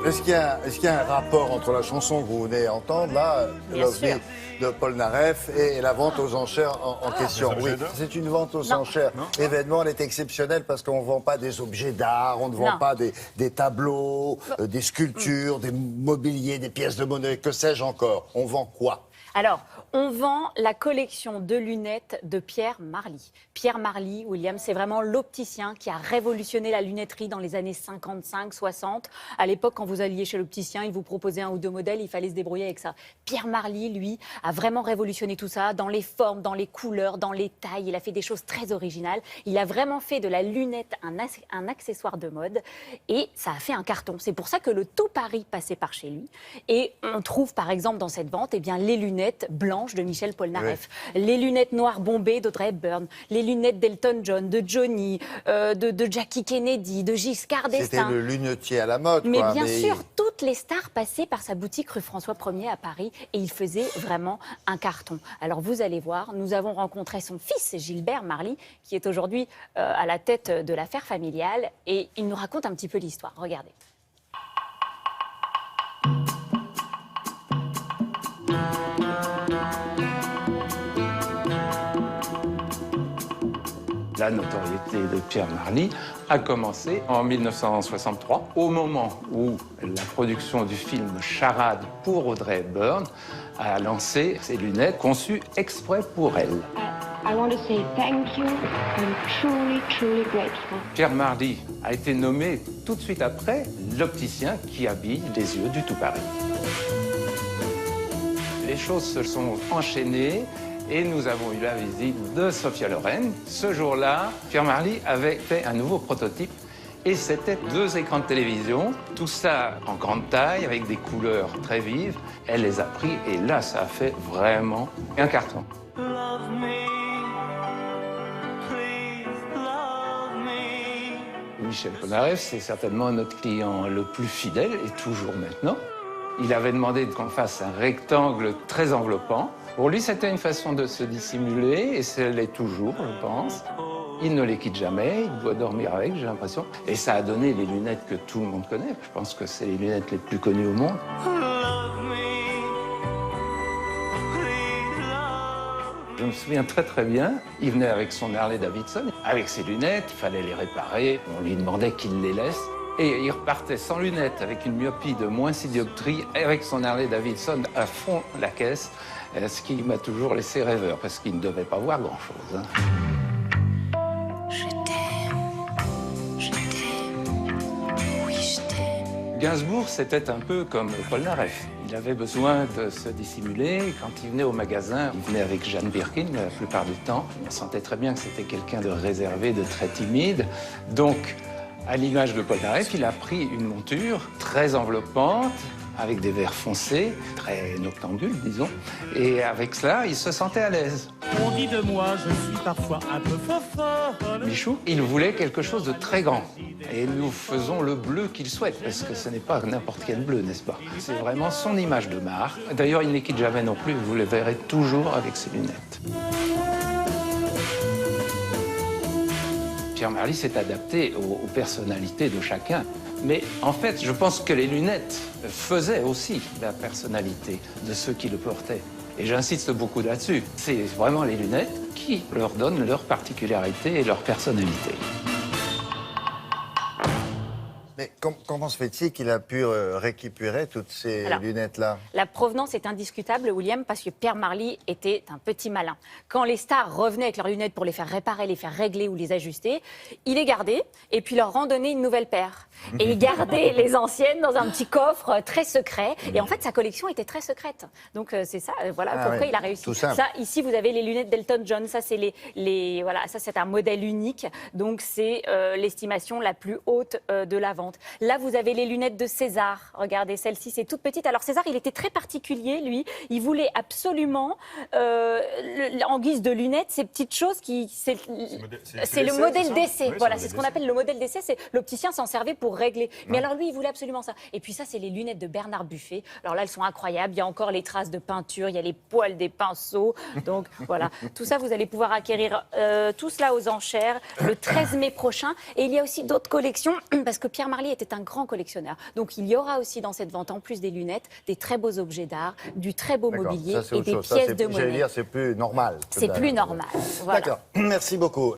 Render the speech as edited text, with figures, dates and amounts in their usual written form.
Est-ce qu'il y a un rapport entre la chanson que vous venez d'entendre, là, l'OVNI de Polnareff, et la vente aux enchères en question? Oui, c'est une vente aux enchères. L'événement, elle est exceptionnelle parce qu'on ne vend pas des objets d'art, on ne vend pas des tableaux, des sculptures, des mobiliers, des pièces de monnaie, que sais-je encore. On vend quoi? Alors, on vend la collection de lunettes de Pierre Marly. Pierre Marly, William, c'est vraiment l'opticien qui a révolutionné la lunetterie dans les années 55-60. À l'époque, quand vous alliez chez l'opticien, il vous proposait un ou deux modèles, il fallait se débrouiller avec ça. Pierre Marly, lui, a vraiment révolutionné tout ça dans les formes, dans les couleurs, dans les tailles. Il a fait des choses très originales. Il a vraiment fait de la lunette un accessoire de mode et ça a fait un carton. C'est pour ça que le tout Paris passait par chez lui. Et on trouve, par exemple, dans cette vente, eh bien, les lunettes blanches de Michel Polnareff, les lunettes noires bombées d'Audrey Hepburn, les lunettes d'Elton John, de Johnny, de Jackie Kennedy, de Giscard d'Estaing. C'était le lunetier à la mode, mais quoi. Bien sûr, toutes les stars passaient par sa boutique rue François 1er à Paris et il faisait vraiment un carton. Alors vous allez voir, nous avons rencontré son fils Gilbert Marly, qui est aujourd'hui à la tête de l'affaire familiale et il nous raconte un petit peu l'histoire. Regardez. La notoriété de Pierre Marly a commencé en 1963, au moment où la production du film Charade pour Audrey Hepburn a lancé ses lunettes conçues exprès pour elle. I want to say thank you. I'm truly, truly grateful. Pierre Marly a été nommé tout de suite après l'opticien qui habille les yeux du tout Paris. Les choses se sont enchaînées. Et nous avons eu la visite de Sophia Loren. Ce jour-là, Pierre Marly avait fait un nouveau prototype et c'était 2 écrans de télévision, tout ça en grande taille avec des couleurs très vives. Elle les a pris et là, ça a fait vraiment un carton. Love me, please love me. Michel Polnareff, c'est certainement notre client le plus fidèle et toujours maintenant. Il avait demandé qu'on fasse un rectangle très enveloppant. Pour lui, c'était une façon de se dissimuler, et ça l'est toujours, je pense. Il ne les quitte jamais, il doit dormir avec, j'ai l'impression. Et ça a donné les lunettes que tout le monde connaît. Je pense que c'est les lunettes les plus connues au monde. Je me souviens très très bien, il venait avec son Harley Davidson. Avec ses lunettes, il fallait les réparer. On lui demandait qu'il les laisse. Et il repartait sans lunettes, avec une myopie de moins 6 dioptries, avec son Harley Davidson à fond la caisse. Ce qui m'a toujours laissé rêveur, parce qu'il ne devait pas voir grand-chose. Hein. Je t'aime, oui je t'aime. Gainsbourg, c'était un peu comme Polnareff. Il avait besoin de se dissimuler. Quand il venait au magasin, il venait avec Jeanne Birkin la plupart du temps. On sentait très bien que c'était quelqu'un de réservé, de très timide. Donc, à l'image de Polnareff, il a pris une monture très enveloppante, avec des verres foncés, très noctambules, disons. Et avec cela, il se sentait à l'aise. On dit de moi, je suis parfois un peu fofolle. Michou, il voulait quelque chose de très grand. Et nous faisons le bleu qu'il souhaite, parce que ce n'est pas n'importe quel bleu, n'est-ce pas? C'est vraiment son image de marque. D'ailleurs, il ne les quitte jamais non plus, vous le verrez toujours avec ses lunettes. Pierre Marly s'est adapté aux personnalités de chacun. Mais en fait, je pense que les lunettes faisaient aussi la personnalité de ceux qui le portaient. Et j'insiste beaucoup là-dessus. C'est vraiment les lunettes qui leur donnent leur particularité et leur personnalité. Mais comment se fait-il qu'il a pu récupérer toutes ces lunettes-là? La provenance est indiscutable, William, parce que Pierre Marly était un petit malin. Quand les stars revenaient avec leurs lunettes pour les faire réparer, les faire régler ou les ajuster, il les gardait et puis leur rendonnait une nouvelle paire. Et il gardait les anciennes dans un petit coffre très secret. Et en fait, sa collection était très secrète. Donc c'est ça, voilà pourquoi il a réussi. Tout simple. Ça, ici, vous avez les lunettes d'Elton John. Ça, c'est voilà, ça c'est un modèle unique. Donc c'est l'estimation la plus haute de la vente. Là, vous avez les lunettes de César. Regardez, celle-ci, c'est toute petite. Alors, César, il était très particulier, lui. Il voulait absolument, en guise de lunettes, ces petites choses qui... C'est le modèle d'essai. Voilà, c'est ce qu'on appelle le modèle d'essai. C'est l'opticien s'en servait pour régler. Mais alors, lui, il voulait absolument ça. Et puis ça, c'est les lunettes de Bernard Buffet. Alors là, elles sont incroyables. Il y a encore les traces de peinture. Il y a les poils des pinceaux. Donc, voilà. Tout ça, vous allez pouvoir acquérir tout cela aux enchères le 13 mai prochain. Et il y a aussi d'autres collections, parce que Pierre Marly Marly était un grand collectionneur. Donc il y aura aussi dans cette vente, en plus des lunettes, des très beaux objets d'art, du très beau D'accord, mobilier ça, c'est et autre des chose. Ça, pièces de j'allais monnaie. dire, c'est plus normal. C'est plus normal. Voilà. D'accord, merci beaucoup.